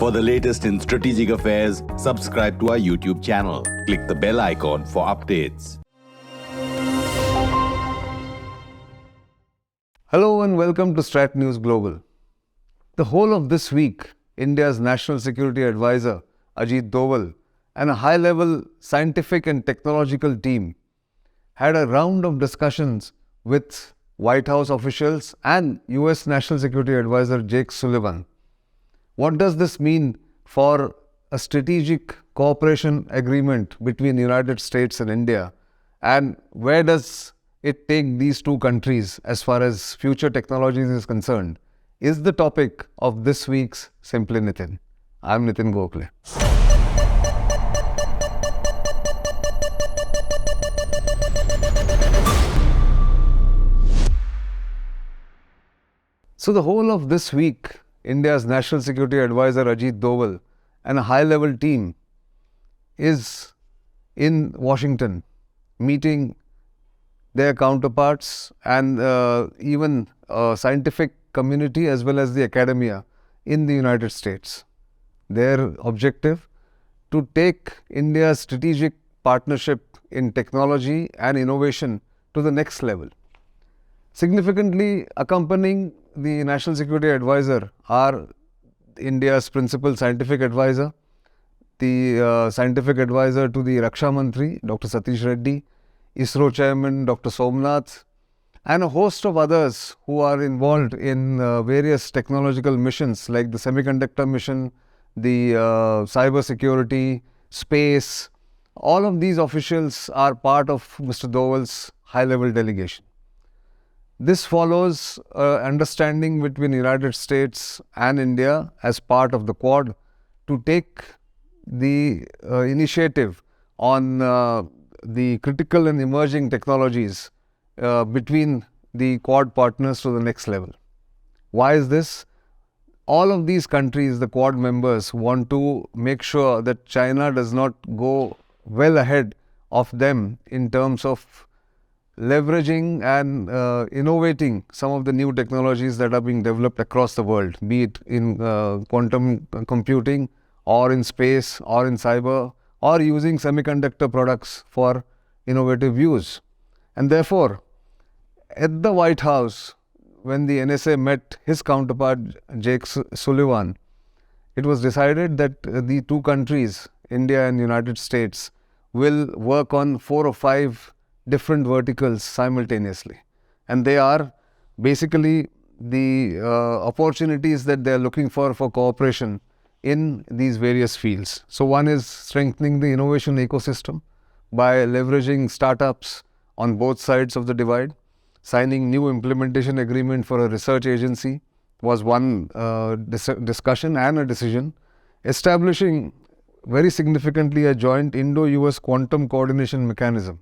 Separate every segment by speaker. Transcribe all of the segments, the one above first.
Speaker 1: For the latest in strategic affairs, subscribe to our YouTube channel. Click the bell icon for updates.
Speaker 2: Hello and welcome to Strat News Global. The whole of this week, India's National Security Advisor, Ajit Doval, and a high-level scientific and technological team had a round of discussions with White House officials and US National Security Advisor Jake Sullivan. What does this mean for a strategic cooperation agreement between the United States and India? And where does it take these two countries as far as future technologies is concerned? Is the topic of this week's Simply Nitin. I'm Nitin Gokhale. So the whole of this week, India's National Security Advisor Ajit Doval and a high-level team is in Washington meeting their counterparts and even scientific community as well as the academia in the United States. Their objective to take India's strategic partnership in technology and innovation to the next level. Significantly accompanying the National Security Advisor are India's principal scientific advisor, the scientific advisor to the Raksha Mantri, Dr. Satish Reddy, ISRO Chairman, Dr. Somnath, and a host of others who are involved in various technological missions like the semiconductor mission, the cyber security, space. All of these officials are part of Mr. Doval's high-level delegation. This follows understanding between the United States and India as part of the Quad to take the initiative on the critical and emerging technologies between the Quad partners to the next level. Why is this? All of these countries, the Quad members, want to make sure that China does not go well ahead of them in terms of leveraging and innovating some of the new technologies that are being developed across the world, be it in quantum computing or in space or in cyber or using semiconductor products for innovative use. And therefore, at the White House, when the NSA met his counterpart Jake Sullivan, it was decided that the two countries, India and United States, will work on 4 or 5 different verticals simultaneously. And they are basically the opportunities that they are looking for cooperation in these various fields. So one is strengthening the innovation ecosystem by leveraging startups on both sides of the divide. Signing new implementation agreement for a research agency was one discussion and a decision. Establishing very significantly a joint Indo-US quantum coordination mechanism.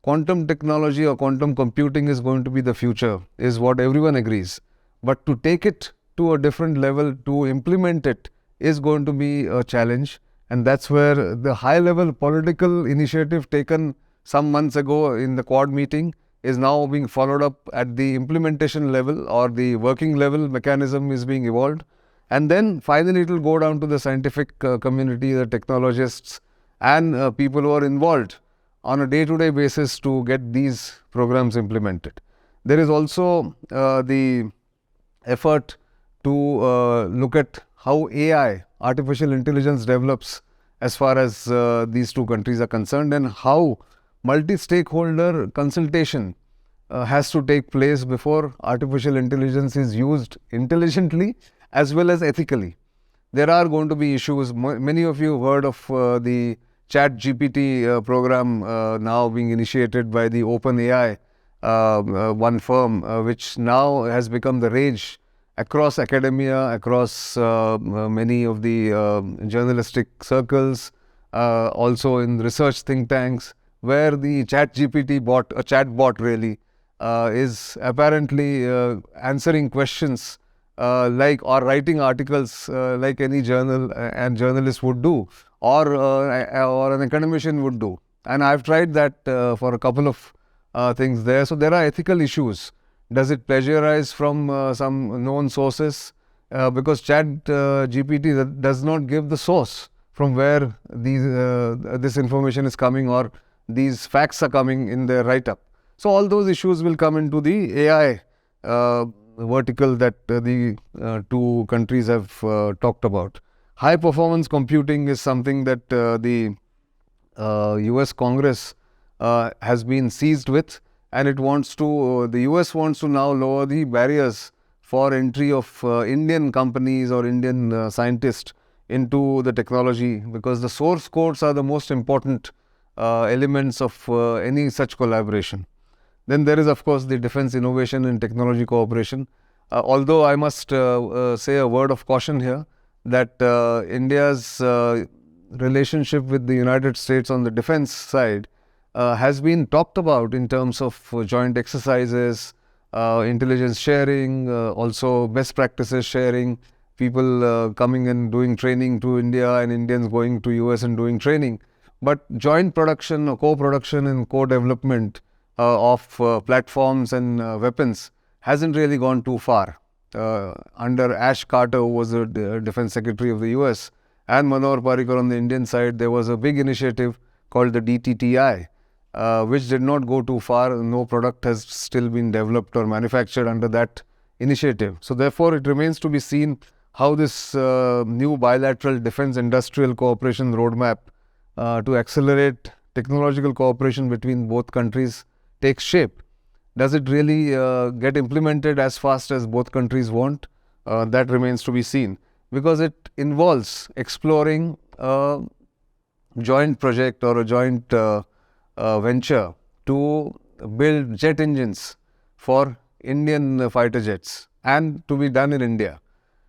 Speaker 2: Quantum technology or quantum computing is going to be the future, is what everyone agrees. But to take it to a different level, to implement it, is going to be a challenge. And that's where the high-level political initiative taken some months ago in the Quad meeting is now being followed up at the implementation level, or the working level mechanism is being evolved. And then finally it will go down to the scientific community, the technologists and people who are involved on a day-to-day basis to get these programs implemented. There is also the effort to look at how AI, artificial intelligence, develops as far as these two countries are concerned, and how multi-stakeholder consultation has to take place before artificial intelligence is used intelligently as well as ethically. There are going to be issues. Many of you have heard of the ChatGPT program now being initiated by the OpenAI, one firm, which now has become the rage across academia, across many of the journalistic circles, also in research think tanks, where the ChatGPT bot, a chatbot really, is apparently answering questions or writing articles like any journal and journalist would do, or an academician would do. And I've tried that for a couple of things there. So there are ethical issues. Does it plagiarize from some known sources? because Chat GPT does not give the source from where this information is coming or these facts are coming in their write-up. So all those issues will come into the AI vertical that the two countries have talked about. High performance computing is something that the US Congress has been seized with, and it wants to, the US wants to now lower the barriers for entry of Indian companies or Indian scientists into the technology, because the source codes are the most important elements of any such collaboration. Then there is, of course, the defense innovation and technology cooperation. Although I must say a word of caution here, that India's relationship with the United States on the defense side has been talked about in terms of joint exercises, intelligence sharing, also best practices sharing, people coming and doing training to India and Indians going to US and doing training. But joint production or co-production and co-development of platforms and weapons hasn't really gone too far. Under Ash Carter, who was the Defense Secretary of the US, and Manohar Parrikar on the Indian side, there was a big initiative called the DTTI, which did not go too far. No product has still been developed or manufactured under that initiative. So therefore, it remains to be seen how this new bilateral defense industrial cooperation roadmap to accelerate technological cooperation between both countries takes shape. Does it really get implemented as fast as both countries want? That remains to be seen, because it involves exploring a joint project or a joint venture to build jet engines for Indian fighter jets, and to be done in India.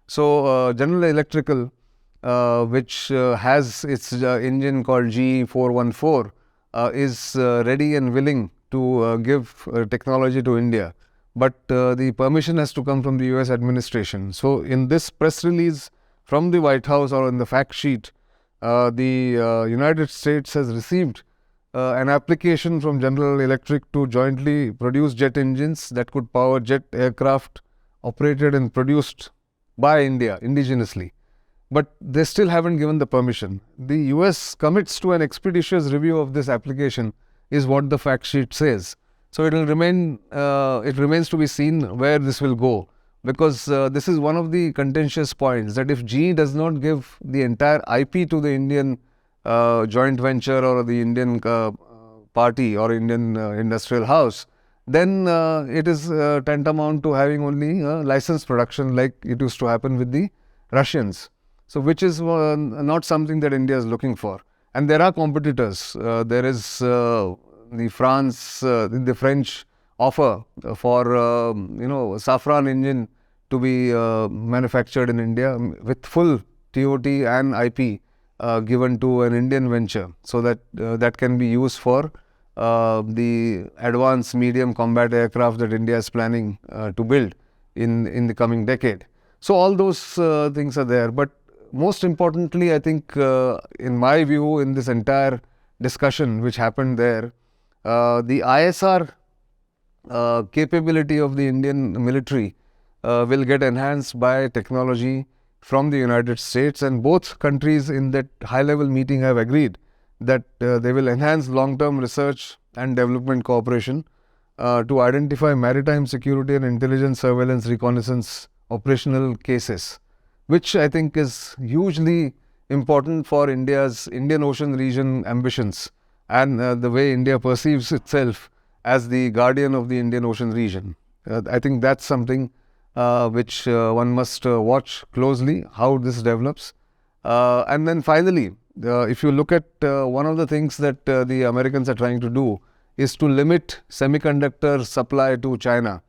Speaker 2: So General Electrical, which has its engine called GE414, is ready and willing to give technology to India. But the permission has to come from the US administration. So in this press release from the White House, or in the fact sheet, the United States has received an application from General Electric to jointly produce jet engines that could power jet aircraft operated and produced by India indigenously. But they still haven't given the permission. The US commits to an expeditious review of this application, is what the fact sheet says. So it remains to be seen where this will go, because this is one of the contentious points, that if GE does not give the entire IP to the Indian joint venture or the Indian party or Indian industrial house, then it is tantamount to having only licensed production, like it used to happen with the Russians. So which is not something that India is looking for. And there are competitors. There is the French offer for Safran engine to be manufactured in India with full TOT and IP given to an Indian venture, so that that can be used for the advanced medium combat aircraft that India is planning to build in the coming decade. So all those things are there. But most importantly, I think, in my view, in this entire discussion which happened there, the ISR capability of the Indian military will get enhanced by technology from the United States, and both countries in that high-level meeting have agreed that they will enhance long-term research and development cooperation to identify maritime security and intelligence, surveillance, reconnaissance operational cases, which I think is hugely important for India's Indian Ocean region ambitions and the way India perceives itself as the guardian of the Indian Ocean region. I think that's something which one must watch closely, how this develops. And then finally, if you look at one of the things that the Americans are trying to do is to limit semiconductor supply to China.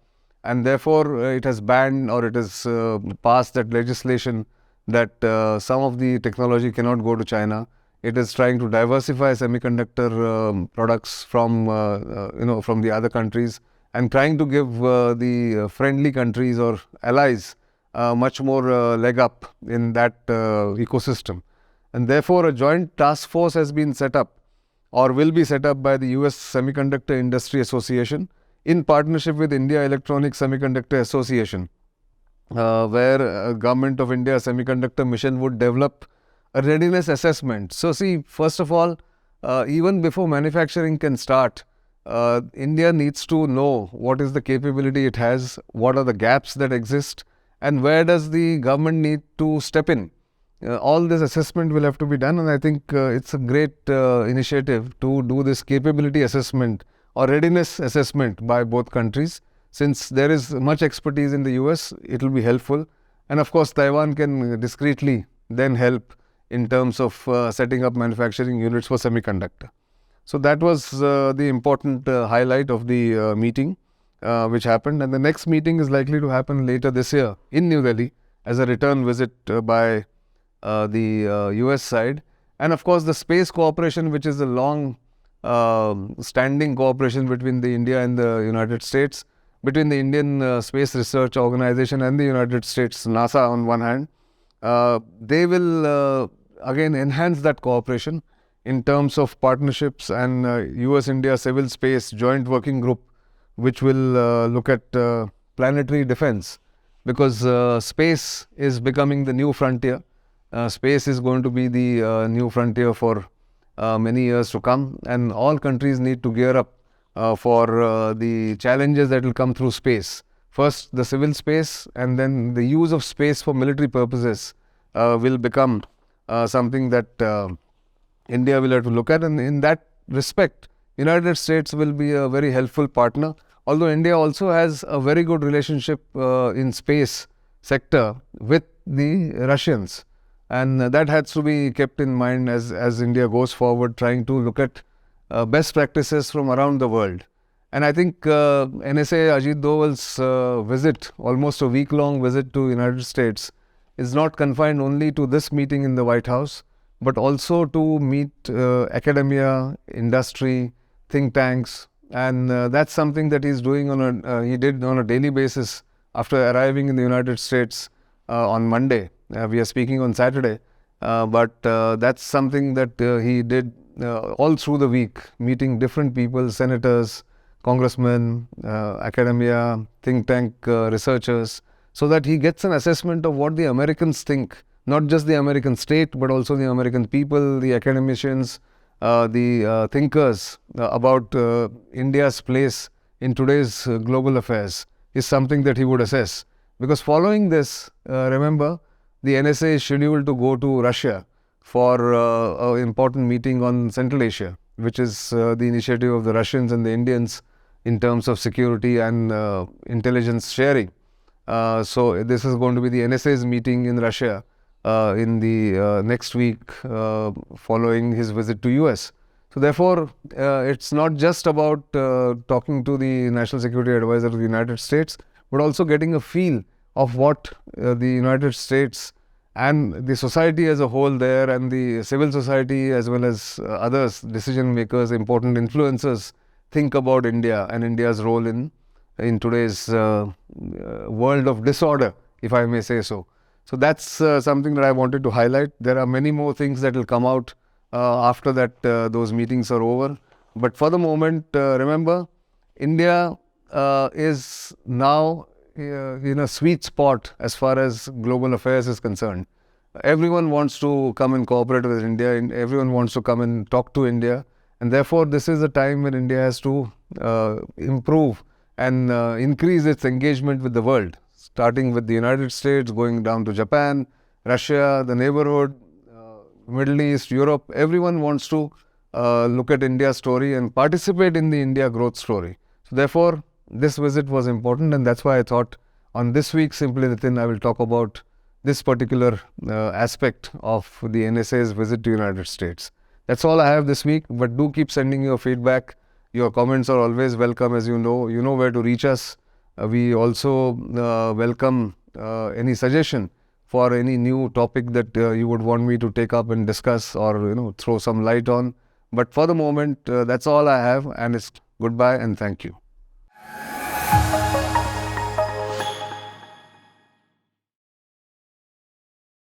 Speaker 2: And therefore, it has banned, or it has passed that legislation that some of the technology cannot go to China. It is trying to diversify semiconductor products from from the other countries, and trying to give the friendly countries or allies much more leg up in that ecosystem. And therefore, a joint task force has been set up, or will be set up, by the US Semiconductor Industry Association in partnership with India Electronic Semiconductor Association, where Government of India Semiconductor Mission would develop a readiness assessment. So see, first of all, even before manufacturing can start, India needs to know what is the capability it has, what are the gaps that exist, and where does the government need to step in. All this assessment will have to be done, and I think it's a great initiative to do this capability assessment or readiness assessment by both countries. Since there is much expertise in the US, it will be helpful. And of course, Taiwan can discreetly then help in terms of setting up manufacturing units for semiconductor. So that was the important highlight of the meeting which happened. And the next meeting is likely to happen later this year in New Delhi as a return visit by the US side. And of course, the space cooperation, which is a long standing cooperation between the India and the United States, between the Indian Space Research Organization and the United States, NASA on one hand, they will again enhance that cooperation in terms of partnerships and US-India Civil Space Joint Working Group, which will look at planetary defense, because space is becoming the new frontier. Space is going to be the new frontier for many years to come, and all countries need to gear up for the challenges that will come through space. First, the civil space, and then the use of space for military purposes will become something that India will have to look at. And in that respect, United States will be a very helpful partner. Although India also has a very good relationship in space sector with the Russians. And that has to be kept in mind as India goes forward, trying to look at best practices from around the world. And I think NSA Ajit Doval's visit, almost a week-long visit to United States, is not confined only to this meeting in the White House, but also to meet academia, industry, think tanks. And that's something that he's doing he did on a daily basis after arriving in the United States on Monday. We are speaking on Saturday, but that's something that he did all through the week, meeting different people, senators, congressmen, academia, think tank researchers, so that he gets an assessment of what the Americans think, not just the American state, but also the American people, the academicians, the thinkers about India's place in today's global affairs is something that he would assess. Because following this, remember, the NSA is scheduled to go to Russia for an important meeting on Central Asia, which is the initiative of the Russians and the Indians in terms of security and intelligence sharing. So this is going to be the NSA's meeting in Russia in the next week following his visit to US. So therefore, it's not just about talking to the National Security Advisor of the United States, but also getting a feel of what the United States and the society as a whole there, and the civil society as well as others, decision makers, important influencers, think about India and India's role in today's world of disorder, if I may say so. So that's something that I wanted to highlight. There are many more things that will come out after that those meetings are over. But for the moment, remember, India is now in a sweet spot as far as global affairs is concerned. Everyone wants to come and cooperate with India, and everyone wants to come and talk to India. And therefore, this is a time when India has to improve and increase its engagement with the world, starting with the United States, going down to Japan, Russia, the neighborhood, Middle East, Europe. Everyone wants to look at India's story and participate in the India growth story. So therefore, this visit was important, and that's why I thought on this week, Simply Nitin, I will talk about this particular aspect of the NSA's visit to United States. That's all I have this week, but do keep sending your feedback. Your comments are always welcome, as you know. You know where to reach us. We also welcome any suggestion for any new topic that you would want me to take up and discuss, or throw some light on. But for the moment, that's all I have, and it's goodbye and thank you.